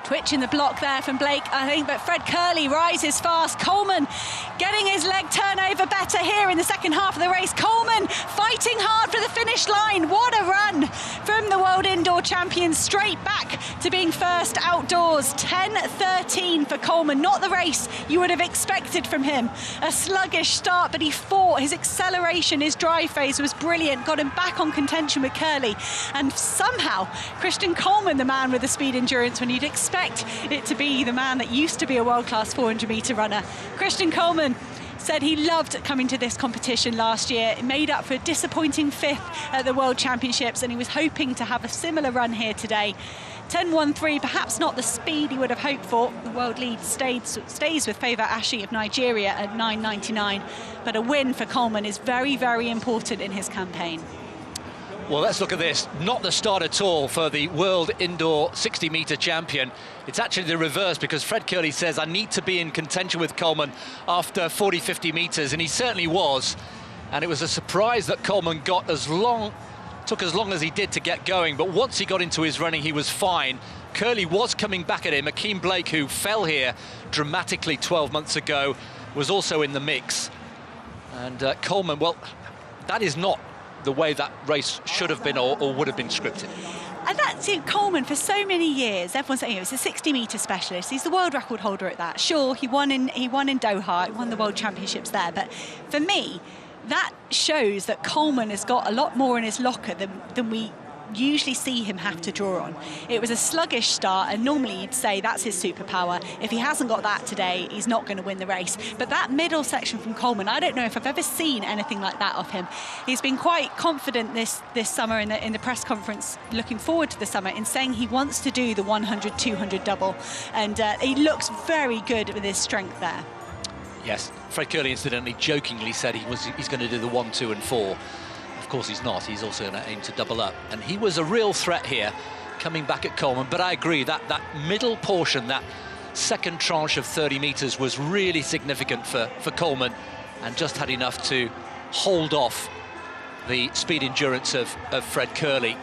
Twitch in the block there from Blake, I think, but Fred Curley rises fast. Coleman getting his leg turnover better here in the second half of the race. Coleman fighting hard for the finish line. What a run from the World Indoor Champion, straight back to being first outdoors. 10:13 for Coleman, not the race you would have expected from him. A sluggish start, but he fought. His acceleration, his drive phase was brilliant, got him back on contention with Curley. And somehow, Christian Coleman, the man with the speed endurance, when you'd expect it to be the man that used to be a world-class 400-metre runner. Christian Coleman said he loved coming to this competition last year. It made up for a disappointing 5th at the World Championships, and he was hoping to have a similar run here today. 10:13, perhaps not the speed he would have hoped for. The world lead stays with Favour Ashi of Nigeria at 9:99, but a win for Coleman is very, very important in his campaign. Well, let's look at this. Not the start at all for the world indoor 60-metre champion. It's actually the reverse, because Fred Curley says, I need to be in contention with Coleman after 40, 50 metres, and he certainly was. And it was a surprise that Coleman took as long as he did to get going, but once he got into his running, he was fine. Curley was coming back at him. Akeem Blake, who fell here dramatically 12 months ago, was also in the mix. And Coleman, well, that is not the way that race should have been or would have been scripted. And that's it. Coleman, for so many years, everyone's saying, he's a 60-metre specialist. He's the world record holder at that. Sure, he won in Doha, he won the World Championships there. But for me, that shows that Coleman has got a lot more in his locker than we usually see him have to draw on. It was a sluggish start, and normally you'd say that's his superpower. If he hasn't got that today, he's not going to win the race. But that middle section from Coleman, I don't know if I've ever seen anything like that of him. He's been quite confident this summer in the press conference, looking forward to the summer, in saying he wants to do the 100-200 double, and he looks very good with his strength there. Yes, Fred Curley incidentally jokingly said he's going to do the 1, 2 and 4. Of course he's not. He's also going to aim to double up, and he was a real threat here coming back at Coleman. But I agree that middle portion, that second tranche of 30 metres, was really significant for Coleman, and just had enough to hold off the speed endurance of Fred Curley.